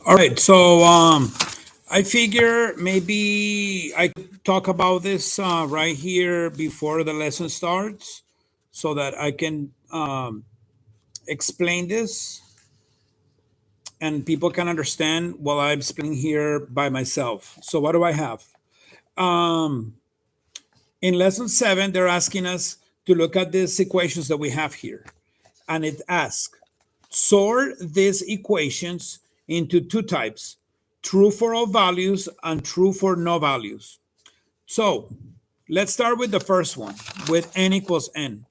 All right, so I figure maybe I could talk about this right here before the lesson starts so that I can explain this and people can understand while I'm explaining here by myself. So, what do I have? Um, in lesson 7, they're asking us to look at these equations that we have here. And it asks, sort these equations into two types, true for all values and true for no values. So let's start with the first one, with n equals n.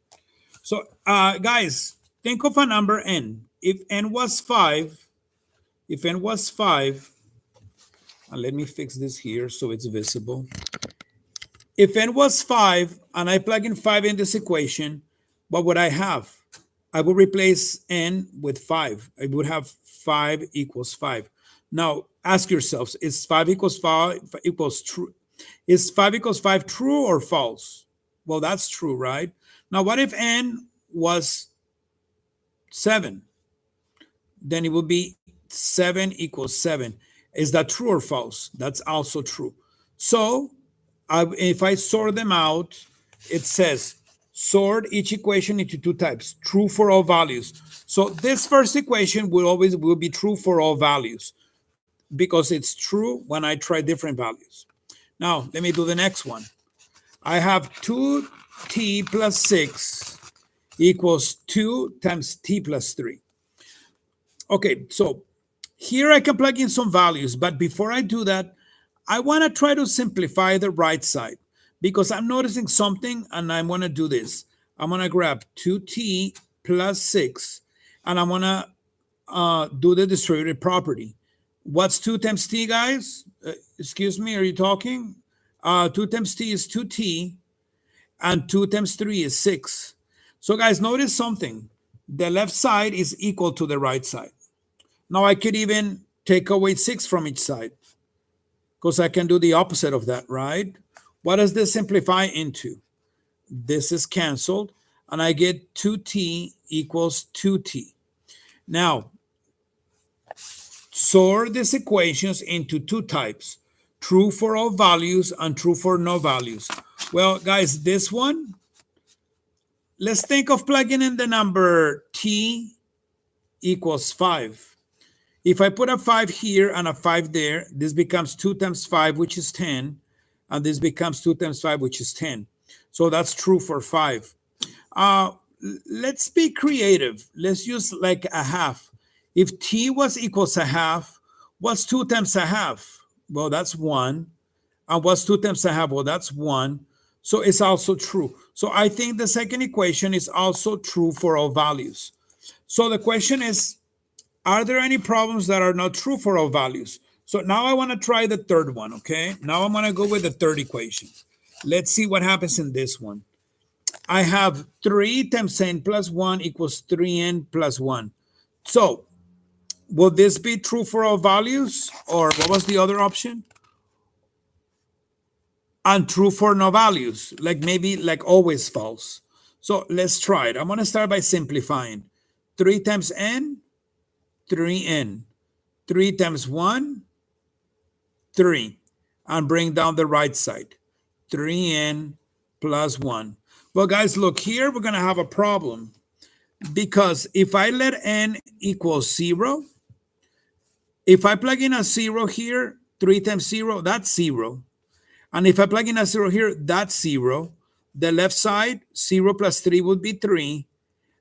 So guys, think of a number n. If n was 5, if n was 5, and let me fix this here so it's visible. If n was 5 and I plug in 5 in this equation, what would I have? I would replace n with 5. I would have 5 equals 5. Now, ask yourselves, is 5 equals 5 equals true? Is 5 equals 5 true or false? Well, that's true, right? Now, what if n was 7? Then it would be 7 equals 7. Is that true or false? That's also true. So if I sort them out, it says sort each equation into two types, true for all values. So this first equation will be true for all values because it's true when I try different values. Now, let me do the next one. I have 2t plus 6 equals 2 times t plus 3. Okay, so here I can plug in some values, but before I do that, I want to try to simplify the right side because I'm noticing something and I want to do this. I'm going to grab 2t plus 6 and I'm going to do the distributive property. What's 2 times t, guys? Excuse me, are you talking? 2 times t is 2t and 2 times 3 is 6. So guys, notice something. The left side is equal to the right side. Now I could even take away 6 from each side because I can do the opposite of that, right? What does this simplify into? This is canceled, and I get 2t equals 2t. Now, sort these equations into two types, true for all values and true for no values. Well, guys, this one, let's think of plugging in the number t equals 5. If I put a 5 here and a 5 there, this becomes 2 times 5, which is 10. And this becomes 2 times 5, which is 10. So that's true for 5. Let's be creative. Let's use like a half. If t was equals a half, what's 2 times a half? Well, that's 1. And what's 2 times a half? Well, that's 1. So it's also true. So I think the second equation is also true for all values. So the question is, are there any problems that are not true for all values? So now I want to try the third one, okay? Now I'm going to go with the third equation. Let's see what happens in this one. I have 3 times n plus 1 equals 3n plus 1. So will this be true for all values? Or what was the other option? And true for no values, like maybe like always false. So let's try it. I'm going to start by simplifying. 3 times n, 3n. 3 times 1, 3. And bring down the right side. 3n plus 1. Well, guys, look, here we're going to have a problem. Because if I let n equal 0, if I plug in a 0 here, 3 times 0, that's 0. And if I plug in a 0 here, that's 0. The left side, 0 plus 3 would be 3.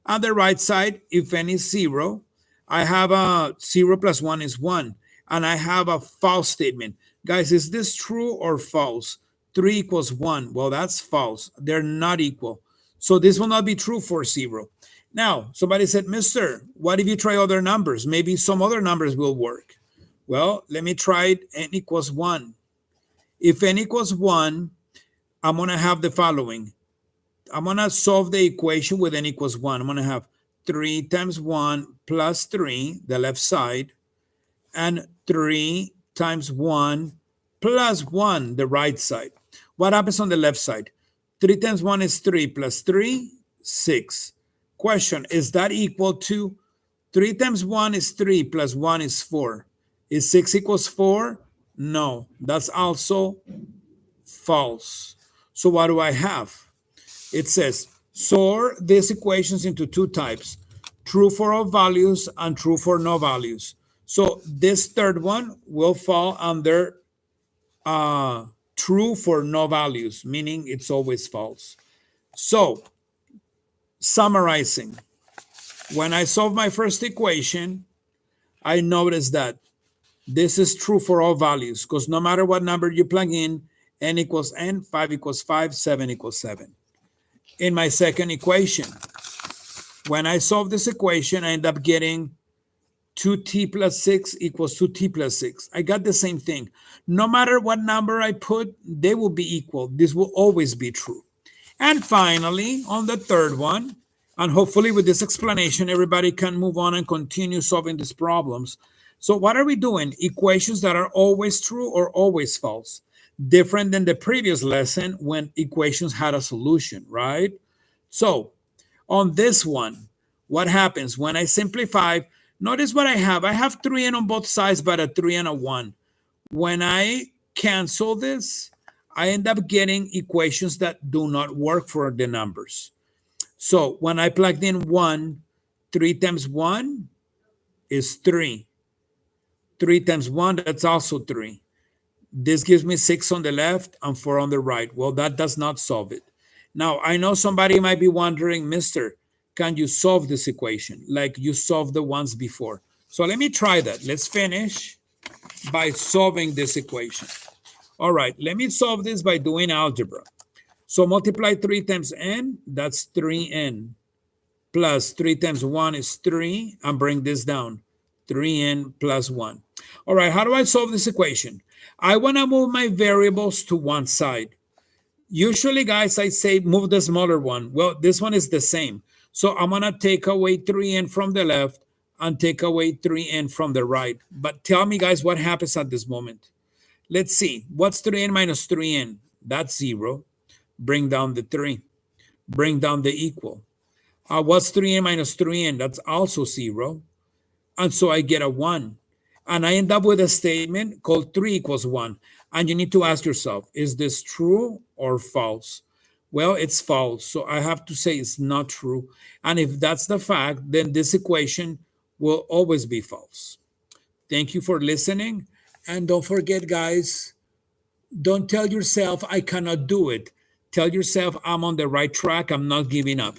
On the right side, if n is 0, I have a 0 plus 1 is 1. And I have a false statement. Guys, is this true or false? 3 equals 1. Well, that's false. They're not equal. So this will not be true for 0. Now, somebody said, Mister, what if you try other numbers? Maybe some other numbers will work. Well, let me try it. N equals 1. If n equals 1, I'm going to have the following. I'm going to solve the equation with n equals 1. I'm going to have 3 times 1 plus 3, the left side, and 3 times 1 plus 1, the right side. What happens on the left side? 3 times 1 is 3 plus 3, 6. Question, is that equal to 3 times 1 is 3 plus 1 is 4? Is 6 equals 4? No, that's also false. So what do I have? It says, sort these equations into two types, true for all values and true for no values. So this third one will fall under true for no values, meaning it's always false. So summarizing, when I solve my first equation, I notice that this is true for all values because no matter what number you plug in, n equals n, 5 equals 5, 7 equals 7. In my second equation, when I solve this equation, I end up getting 2t plus 6 equals 2t plus 6. I got the same thing. No matter what number I put, they will be equal. This will always be true. And finally, on the third one, and hopefully with this explanation, everybody can move on and continue solving these problems. So what are we doing? Equations that are always true or always false. Different than the previous lesson when equations had a solution, right? So on this one, what happens when I simplify? Notice what I have. I have 3n on both sides, but a 3 and a 1. When I cancel this, I end up getting equations that do not work for the numbers. So when I plugged in 1, 3 times 1 is 3. 3 times 1, that's also 3. This gives me 6 on the left and 4 on the right. Well, that does not solve it. Now, I know somebody might be wondering, Mister, can you solve this equation like you solved the ones before? So let me try that. Let's finish by solving this equation. All right, let me solve this by doing algebra. So multiply 3 times n, that's 3n, plus 3 times 1 is 3, and bring this down, 3n plus 1. All right, how do I solve this equation? I want to move my variables to one side. Usually, guys, I say move the smaller one. Well, this one is the same. So I'm going to take away 3n from the left and take away 3n from the right. But tell me, guys, what happens at this moment? Let's see. What's 3n minus 3n? That's 0. Bring down the 3. Bring down the equal. What's 3n minus 3n? That's also 0. And so I get a 1. And I end up with a statement called 3 equals 1. And you need to ask yourself, is this true or false? Well, it's false. So I have to say it's not true. And if that's the fact, then this equation will always be false. Thank you for listening. And don't forget, guys, don't tell yourself, I cannot do it. Tell yourself, I'm on the right track. I'm not giving up.